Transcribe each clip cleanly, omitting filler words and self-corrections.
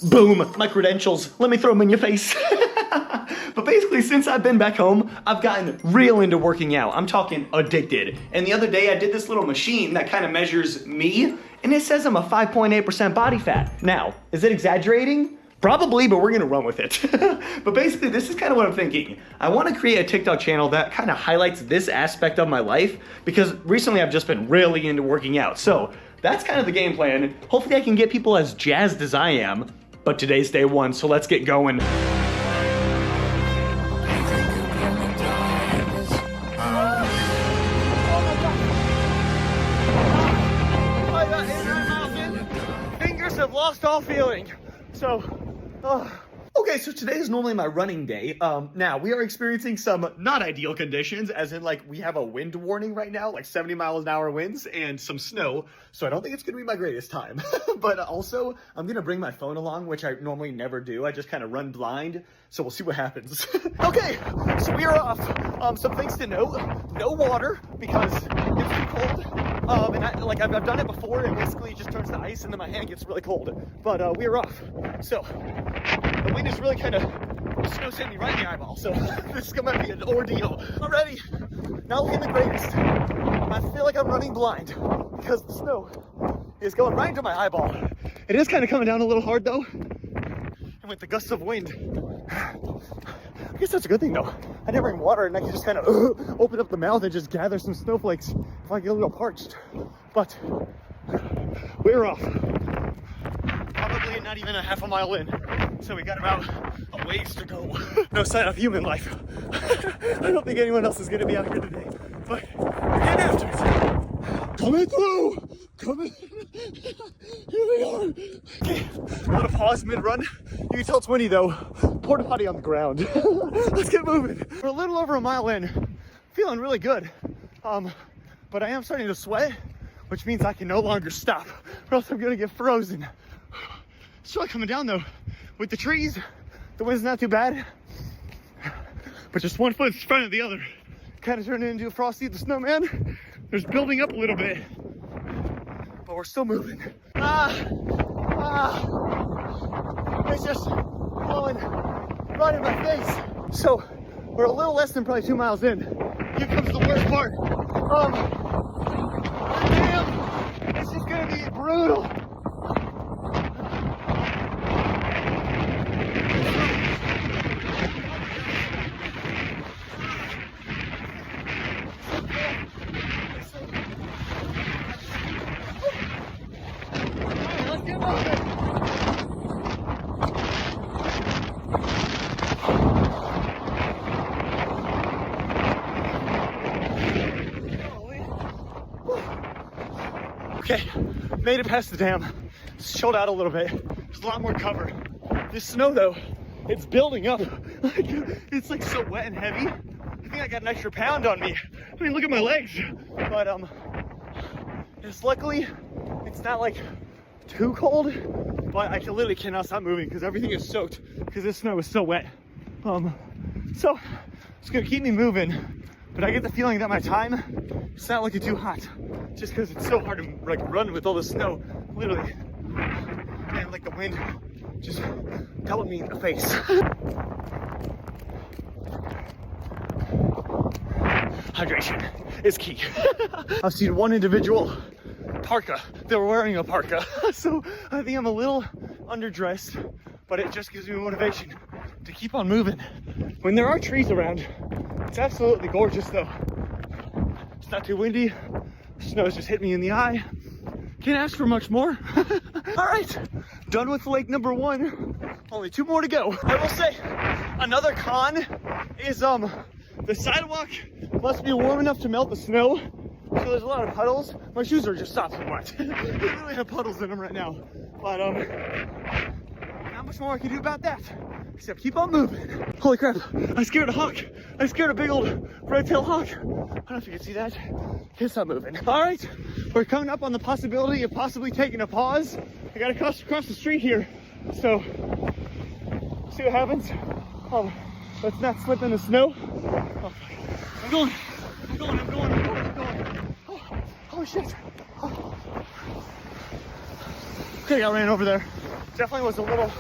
Boom, my credentials. Let me throw them in your face. But basically, since I've been back home, I've gotten real into working out. I'm talking addicted. And the other day, I did this little machine that kind of measures me, and it says I'm a 5.8% body fat. Now, is it exaggerating? Probably, but we're gonna run with it. But basically, this is kind of what I'm thinking. I wanna create a TikTok channel that kind of highlights this aspect of my life, because recently I've just been really into working out. So that's kind of the game plan. Hopefully I can get people as jazzed as I am, but today's day one, so let's get going. Fingers have lost all feeling. So, okay, so today is normally my running day. Now we are experiencing some not ideal conditions, as in like we have a wind warning right now, like 70 miles an hour winds and some snow. So I don't think it's gonna be my greatest time. But also I'm gonna bring my phone along, which I normally never do. I just kind of run blind. So we'll see what happens. Okay, so we are off. Some things to note: no water because it's too cold. And I've done it before, and basically it just turns to ice, and then my hand gets really cold. But we are off. So the wind is really kind of, the snow's hitting me right in the eyeball. So this is gonna be an ordeal. Already, not looking the greatest. I feel like I'm running blind because the snow is going right into my eyeball. It is kind of coming down a little hard though, and with the gusts of wind. I guess that's a good thing though. I never bring water, and I can just kind of open up the mouth and just gather some snowflakes if I get a little parched. But we're off. Probably not even a half a mile in. So we got about a ways to go. No sign of human life. I don't think anyone else is gonna be out here today. But we're getting after it. Coming through! Coming! Here we are! Okay, a little pause mid-run. You can tell it's windy though. Porta potty on the ground. Let's get moving. We're a little over a mile in. Feeling really good. But I am starting to sweat, which means I can no longer stop, or else I'm gonna get frozen. It's really coming down though. With the trees, the wind's not too bad. But just one foot in front of the other. Kind of turning into a Frosty the Snowman. There's building up a little bit. But we're still moving. It's just blowing right in my face. So we're a little less than probably 2 miles in. Here comes the worst part. Damn, this is gonna be brutal. Okay, made it past the dam. It's chilled out a little bit. There's a lot more cover. This snow though, it's building up. It's like so wet and heavy. I think I got an extra pound on me. I mean, look at my legs. But it's luckily, it's not like too cold, but I literally cannot stop moving because everything is soaked because this snow is so wet. So it's gonna keep me moving, but I get the feeling that my time, it's not looking too hot just because it's so hard to like run with all the snow, literally. And like the wind just pelted me in the face. Hydration is key. I've seen one individual parka. They were wearing a parka. So I think I'm a little underdressed, but it just gives me motivation to keep on moving. When there are trees around, it's absolutely gorgeous though. It's not too windy. Snow's just hit me in the eye. Can't ask for much more. All right, done with lake number 1. Only 2 more to go. I will say, another con is the sidewalk must be warm enough to melt the snow. So there's a lot of puddles. My shoes are just sopping wet. They really have puddles in them right now. But not much more I can do about that, except keep on moving. Holy crap, I scared a hawk. I scared a big old red-tailed hawk. I don't know if you can see that. Can't stop moving. All right, we're coming up on the possibility of possibly taking a pause. I gotta cross the street here. So, see what happens. Let's not slip in the snow. Oh, I'm going. Oh shit. Okay, I ran over there. Definitely was a little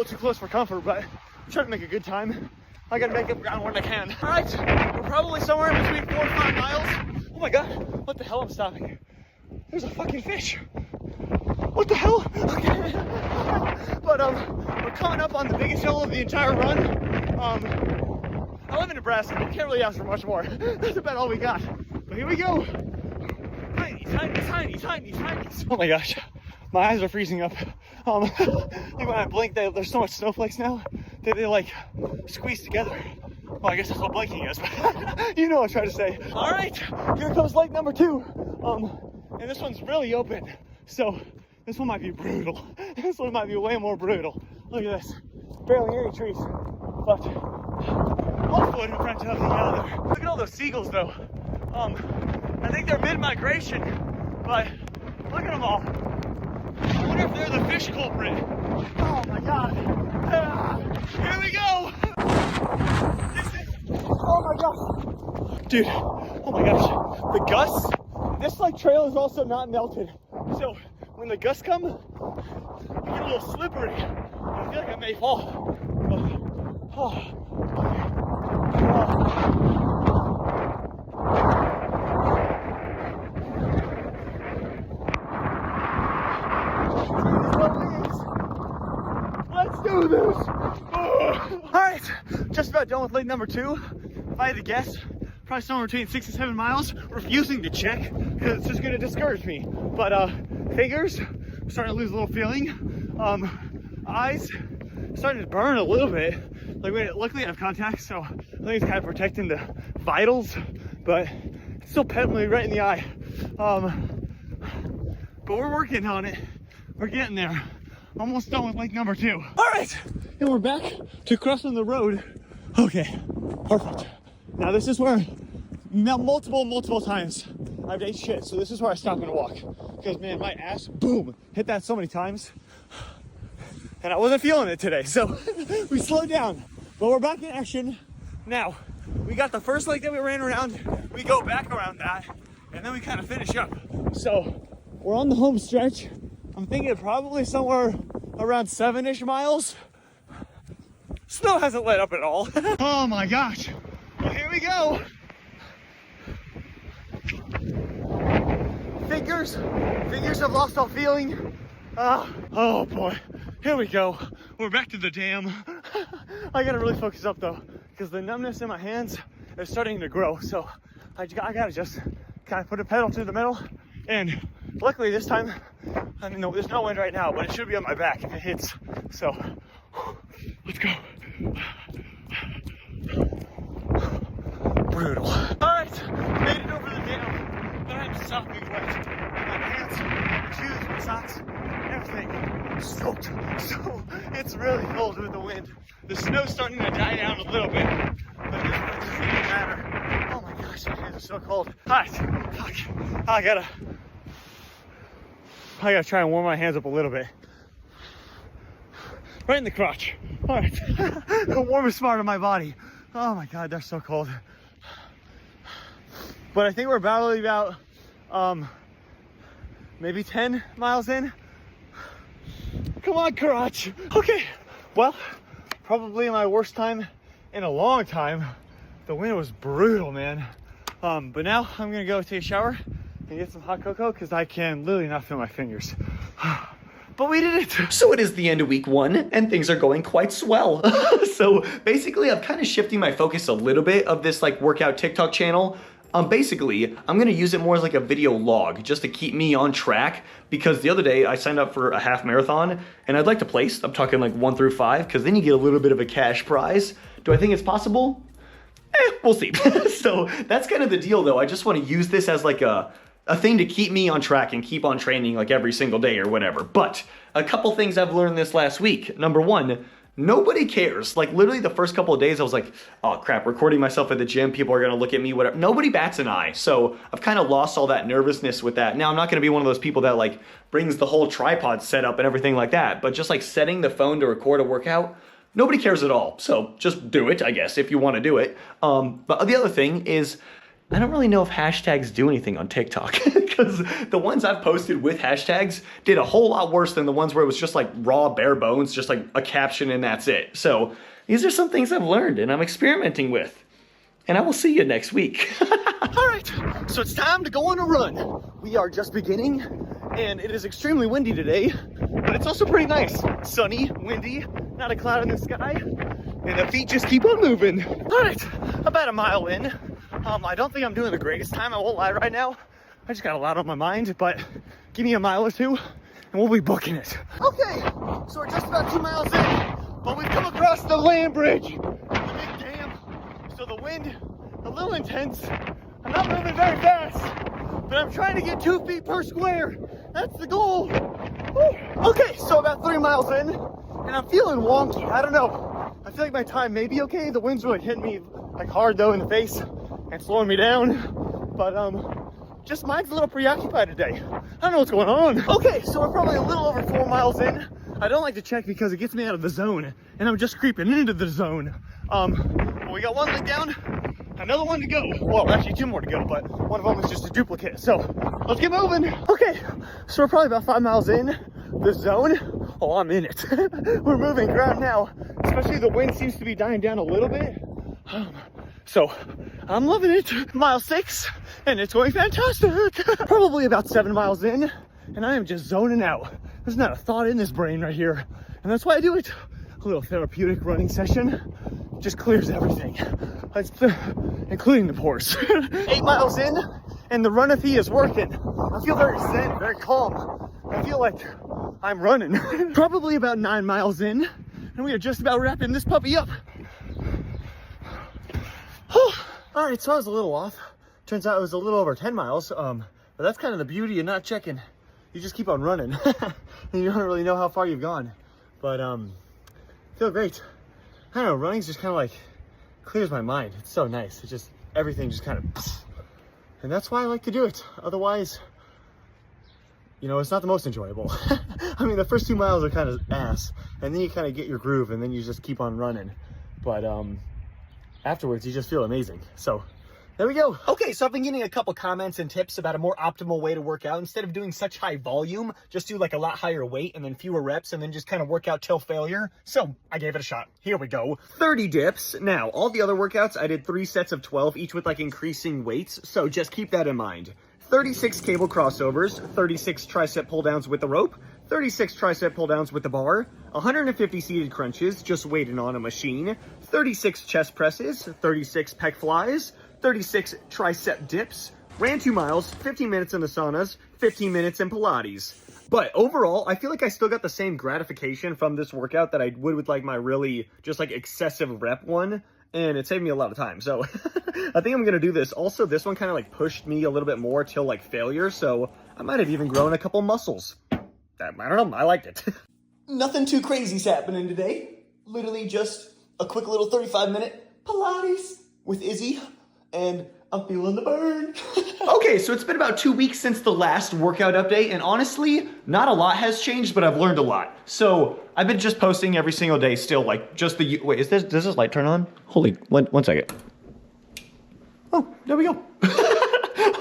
too close for comfort, but I'm trying to make a good time. I gotta make up ground when I can. All right, we're probably somewhere in between 4 and 5 miles. Oh my God, what the hell, I'm stopping. There's a fucking fish. What the hell? Okay. But we're coming up on the biggest hill of the entire run. I live in Nebraska, we can't really ask for much more. That's about all we got. But here we go. Tiny, tiny, tiny, tiny, tiny. Oh my gosh, my eyes are freezing up. Like when I blink, there's so much snowflakes now that they like squeeze together. Well, I guess that's what blinking is, but you know what I'm trying to say. All right, here comes lake number 2. And this one's really open, so this one might be brutal. This one might be way more brutal. Look at this, barely any trees, but one foot in front of the other. Look at all those seagulls though. I think they're mid-migration, but look at them all. I wonder if they're the fish culprit. Oh my God. Here we go. Oh my gosh. Dude, oh my gosh. The gusts, this like trail is also not melted. So when the gusts come, you get a little slippery. I feel like I may fall. Let's do this! Alright, just about done with lake number 2. If I had to guess, probably somewhere between 6 and 7 miles. Refusing to check because it's just going to discourage me. But fingers, I'm starting to lose a little feeling. Eyes, starting to burn a little bit. Like, luckily I have contacts, so I think it's kind of protecting the vitals, but it's still peddling me right in the eye. But we're working on it. We're getting there. Almost done with lake number 2. All right, and we're back to crossing the road. Okay, perfect. Now this is where multiple times I've ate shit. So this is where I stop and walk. Because man, my ass, boom, hit that so many times. And I wasn't feeling it today. So we slowed down, but we're back in action. Now, we got the first lake that we ran around. We go back around that, and then we kind of finish up. So we're on the home stretch. I'm thinking probably somewhere around 7-ish miles. Snow hasn't let up at all. Oh my gosh. Well, here we go. Fingers have lost all feeling. Oh boy, here we go. We're back to the dam. I gotta really focus up though, because the numbness in my hands is starting to grow. So I gotta just kind of put a pedal to the metal. And luckily this time, I mean, there's no wind right now, but it should be on my back if it hits. So let's go. Brutal. All right, made it over the dam, but I'm sopping wet. My pants, my shoes, my socks, everything soaked. So it's really cold with the wind. The snow's starting to die down a little bit, but it doesn't even matter. Oh my gosh, my hands are so cold. All right, fuck. I gotta try and warm my hands up a little bit. Right in the crotch. All right, the warmest part of my body. Oh my God, they're so cold. But I think we're about maybe 10 miles in. Come on, crotch. Okay, well, probably my worst time in a long time. The wind was brutal, man. But now I'm gonna go take a shower and get some hot cocoa because I can literally not feel my fingers. But we did it. So it is the end of week 1 and things are going quite swell. So basically I'm kind of shifting my focus a little bit of this like workout TikTok channel. Basically, I'm gonna use it more as like a video log just to keep me on track, because the other day I signed up for a half marathon and I'd like to place. I'm talking like 1 through 5, because then you get a little bit of a cash prize. Do I think it's possible? We'll see. So that's kind of the deal though. I just want to use this as like a thing to keep me on track and keep on training like every single day or whatever. But a couple things I've learned this last week. Number 1, nobody cares. Like literally the first couple of days I was like, oh crap, recording myself at the gym, people are gonna look at me, whatever. Nobody bats an eye. So I've kind of lost all that nervousness with that. Now I'm not gonna be one of those people that like brings the whole tripod setup and everything like that, but just like setting the phone to record a workout, nobody cares at all. So just do it, I guess, if you wanna do it. But the other thing is, I don't really know if hashtags do anything on TikTok because the ones I've posted with hashtags did a whole lot worse than the ones where it was just like raw bare bones, just like a caption and that's it. So these are some things I've learned and I'm experimenting with. And I will see you next week. All right, so it's time to go on a run. We are just beginning and it is extremely windy today, but it's also pretty nice. Sunny, windy, not a cloud in the sky, and the feet just keep on moving. All right, about a mile in. I don't think I'm doing the greatest time, I won't lie right now. I just got a lot on my mind, but give me a mile or two and we'll be booking it. Okay, so we're just about 2 miles in, but we've come across the land bridge, the big dam. So the wind, a little intense. I'm not moving very fast, but I'm trying to get 2 feet per square. That's the goal. Woo. Okay, so about 3 miles in, and I'm feeling wonky. I don't know. I feel like my time may be okay. The wind's really hitting me like hard though in the face and slowing me down. But just mind's a little preoccupied today. I don't know what's going on. Okay, so we're probably a little over 4 miles in. I don't like to check because it gets me out of the zone, and I'm just creeping into the zone. We got 1 leg down, another 1 to go. Well, actually 2 more to go, but one of them is just a duplicate. So let's get moving. Okay, so we're probably about 5 miles in the zone. Oh, I'm in it. We're moving ground now, especially the wind seems to be dying down a little bit. So I'm loving it. Mile 6, and it's going fantastic. Probably about 7 miles in, and I am just zoning out. There's not a thought in this brain right here, and that's why I do it. A little therapeutic running session just clears everything, including the pores. 8 miles in, and the Runafee is working. I feel very zen, very calm. I feel like I'm running. Probably about 9 miles in, and we are just about wrapping this puppy up. All right, so I was a little off. Turns out it was a little over 10 miles, but that's kind of the beauty of not checking. You just keep on running, and you don't really know how far you've gone. But feel great. I don't know, running's just kind of like clears my mind. It's so nice. It's just, everything just kind of, and that's why I like to do it. Otherwise, you know, it's not the most enjoyable. I mean, the first 2 miles are kind of ass, and then you kind of get your groove, and then you just keep on running. But afterwards, you just feel amazing. So there we go. Okay, so I've been getting a couple comments and tips about a more optimal way to work out. Instead of doing such high volume, just do like a lot higher weight and then fewer reps and then just kind of work out till failure. So I gave it a shot. Here we go. 30 dips. Now, all the other workouts, I did 3 sets of 12, each with like increasing weights. So just keep that in mind. 36 cable crossovers, 36 tricep pull downs with the rope, 36 tricep pull downs with the bar, 150 seated crunches, just waiting on a machine, 36 chest presses, 36 pec flies, 36 tricep dips, ran 2 miles, 15 minutes in the saunas, 15 minutes in Pilates. But overall, I feel like I still got the same gratification from this workout that I would with like my really just like excessive rep one. And it saved me a lot of time. So I think I'm going to do this. Also, this one kind of like pushed me a little bit more till like failure. So I might have even grown a couple muscles. I don't know. I liked it. Nothing too crazy's happening today. Literally just a quick little 35-minute Pilates with Izzy. And I'm feeling the burn. Okay, so it's been about 2 weeks since the last workout update, and honestly, not a lot has changed, but I've learned a lot. So I've been just posting every single day still, like just the, wait, does this light turn on? Holy, one second. Oh, there we go.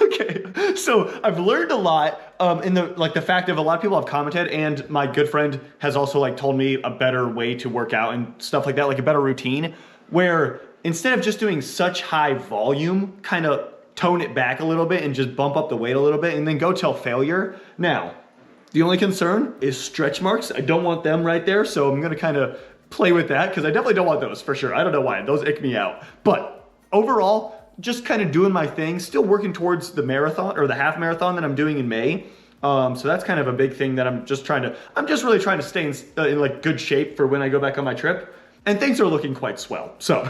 Okay, so I've learned a lot in the fact of a lot of people have commented, and my good friend has also like told me a better way to work out and stuff like that, like a better routine, where instead of just doing such high volume, kind of tone it back a little bit and just bump up the weight a little bit and then go till failure. Now, the only concern is stretch marks. I don't want them right there, so I'm gonna kind of play with that because I definitely don't want those for sure. I don't know why, those ick me out. But overall, just kind of doing my thing, still working towards the marathon or the half marathon that I'm doing in May. So that's kind of a big thing that I'm just really trying to stay in like good shape for when I go back on my trip. And things are looking quite swell. So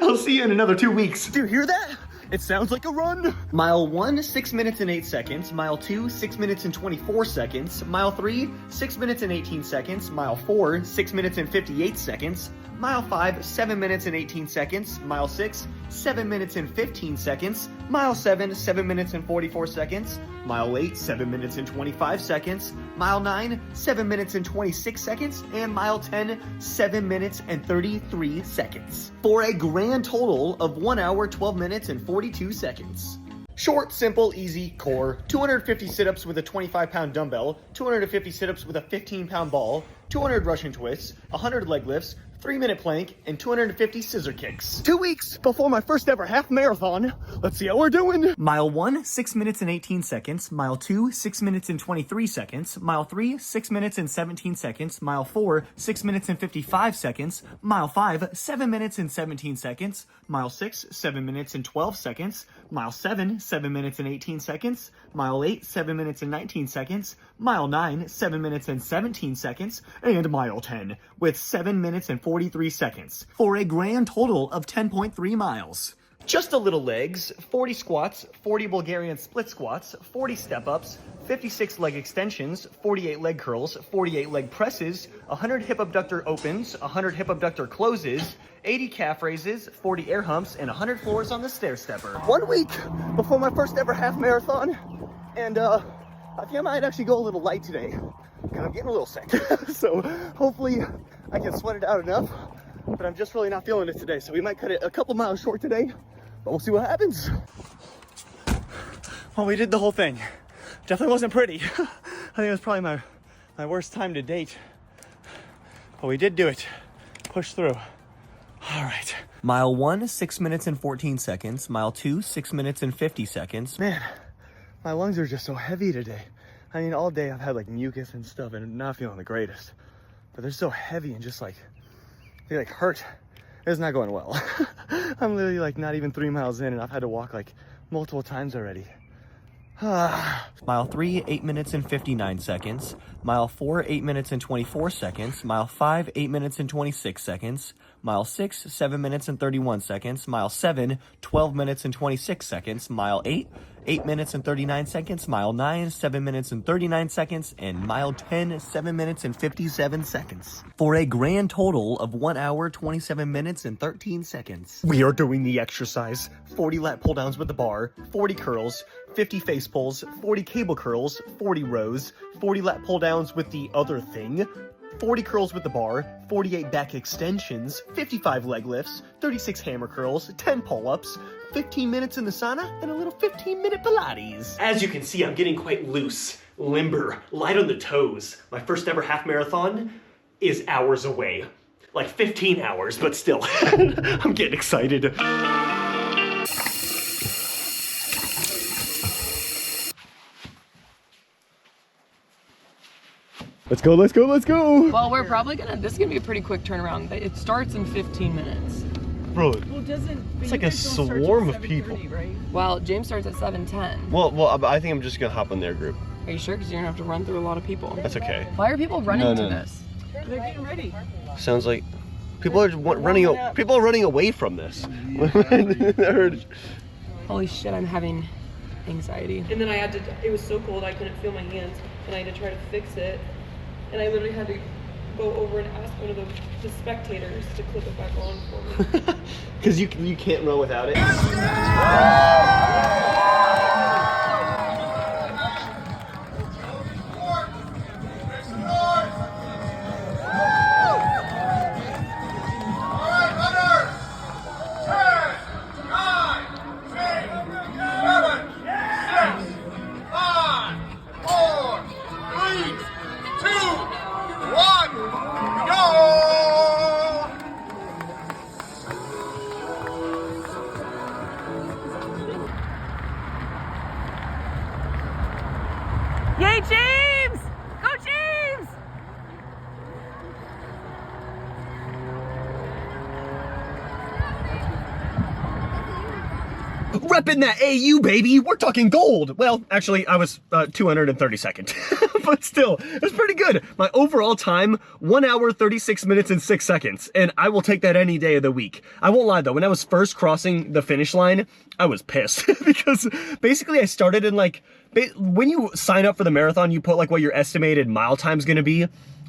I'll see you in another 2 weeks. Do you hear that? It sounds like a run. Mile 1, 6 minutes and 8 seconds. Mile 2, 6 minutes and 24 seconds. Mile 3, 6 minutes and 18 seconds. Mile 4, 6 minutes and 58 seconds. Mile 5, 7 minutes and 18 seconds. Mile 6, 7 minutes and 15 seconds. Mile 7, 7 minutes and 44 seconds. Mile 8, 7 minutes and 25 seconds. Mile 9, 7 minutes and 26 seconds. And mile 10, 7 minutes and 33 seconds. For a grand total of 1 hour, 12 minutes and 42 seconds. Short, simple, easy, core, 250 sit-ups with a 25-pound dumbbell, 250 sit-ups with a 15-pound ball, 200 Russian twists, 100 leg lifts, 3-minute plank, and 250 scissor kicks. 2 weeks before my first ever half marathon. Let's see how we're doing. Mile 1, 6 minutes and 18 seconds. Mile 2, 6 minutes and 23 seconds. Mile 3, 6 minutes and 17 seconds. Mile 4, 6 minutes and 55 seconds. Mile 5, 7 minutes and 17 seconds. Mile 6, 7 minutes and 12 seconds. Mile 7, 7 minutes and 18 seconds. Mile 8, 7 minutes and 19 seconds. Mile 9, 7 minutes and 17 seconds. And Mile 10, with 7 minutes and 43 seconds, for a grand total of 10.3 miles. Just a little legs, 40 squats, 40 Bulgarian split squats, 40 step-ups, 56 leg extensions, 48 leg curls, 48 leg presses, 100 hip abductor opens, 100 hip abductor closes, 80 calf raises, 40 air humps, and 100 floors on the stair stepper. 1 week before my first ever half marathon, and I think I might actually go a little light today, because I'm getting a little sick. So hopefully I can sweat it out enough, but I'm just really not feeling it today. So we might cut it a couple miles short today, but we'll see what happens. Well, we did the whole thing. Definitely wasn't pretty. I think it was probably my worst time to date, but we did do it. Push through. All right. Mile 1, 6 minutes and 14 seconds. Mile 2, 6 minutes and 50 seconds. Man, my lungs are just so heavy today. I mean, all day I've had like mucus and stuff and not feeling the greatest, but they're so heavy and just like, they like hurt. It's not going well. I'm literally like not even 3 miles in and I've had to walk like multiple times already. Mile 3, 8 minutes and 59 seconds. Mile 4, 8 minutes and 24 seconds. Mile 5, 8 minutes and 26 seconds. Mile 6, 7 minutes and 31 seconds. Mile 7, 12 minutes and 26 seconds. Mile 8, 8 minutes and 39 seconds. Mile 9, 7 minutes and 39 seconds. And Mile 10, 7 minutes and 57 seconds. For a grand total of 1 hour, 27 minutes and 13 seconds. We are doing the exercise. 40 lat pull downs with the bar, 40 curls, 50 face pulls, 40 cable curls, 40 rows, 40 lat pull downs with the other thing, 40 curls with the bar, 48 back extensions, 55 leg lifts, 36 hammer curls, 10 pull-ups, 15 minutes in the sauna, and a little 15-minute Pilates. As you can see, I'm getting quite loose, limber, light on the toes. My first ever half marathon is hours away. Like 15 hours, but still, I'm getting excited. Let's go, let's go, let's go! Well, we're probably this is gonna be a pretty quick turnaround. It starts in 15 minutes. Bro, well, it's like a swarm of people. Right? Well, James starts at 7:10. Well, I think I'm just gonna hop in their group. Are you sure? Because you're gonna have to run through a lot of people. That's okay. Why are people running to No. this? They're getting ready. Sounds like people are running away from this. Holy shit, I'm having anxiety. And then it was so cold I couldn't feel my hands, and I had to try to fix it. And I literally had to go over and ask one of the spectators to clip it back on for me. Because you can't run without it. Yay, James! Go, James! Repping that AU, baby. We're talking gold. Well, actually, I was 232nd, but still, it was pretty good. My overall time, 1 hour, 36 minutes and 6 seconds, and I will take that any day of the week. I won't lie though, when I was first crossing the finish line, I was pissed because basically I started in like, when you sign up for the marathon, you put like what your estimated mile time's gonna be,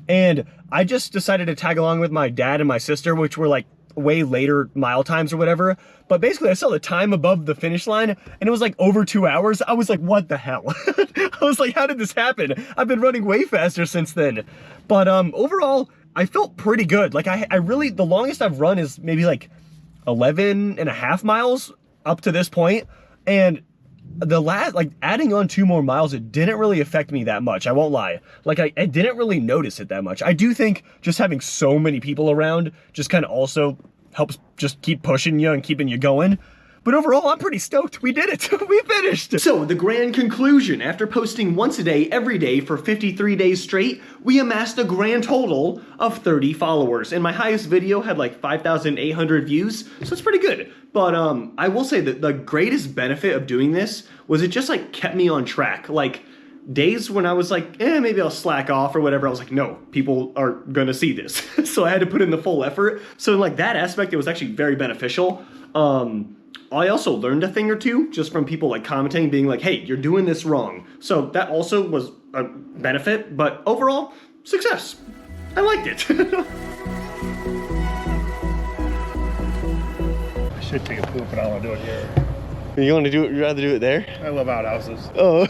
and I just decided to tag along with my dad and my sister, which were like way later mile times or whatever. But basically I saw the time above the finish line and it was like over 2 hours. I was like, what the hell? I was like, how did this happen? I've been running way faster since then. But overall, I felt pretty good. Like I really, the longest I've run is maybe like 11.5 miles up to this point. And the last, like adding on 2 more miles, it didn't really affect me that much. I won't lie. Like I didn't really notice it that much. I do think just having so many people around just kind of also helps just keep pushing you and keeping you going. But overall, I'm pretty stoked. We did it. We finished. So the grand conclusion, after posting once a day, every day for 53 days straight, we amassed a grand total of 30 followers. And my highest video had like 5,800 views, so it's pretty good. But I will say that the greatest benefit of doing this was it just like kept me on track. Like days when I was like, maybe I'll slack off or whatever, I was like, no, people are gonna see this. So I had to put in the full effort. So in like that aspect, it was actually very beneficial. I also learned a thing or two just from people like commenting, being like, hey, you're doing this wrong. So that also was a benefit, but overall, success. I liked it. I should take a poop, but I don't want to do it here. You want to do it? You'd rather do it there? I love outhouses. Oh.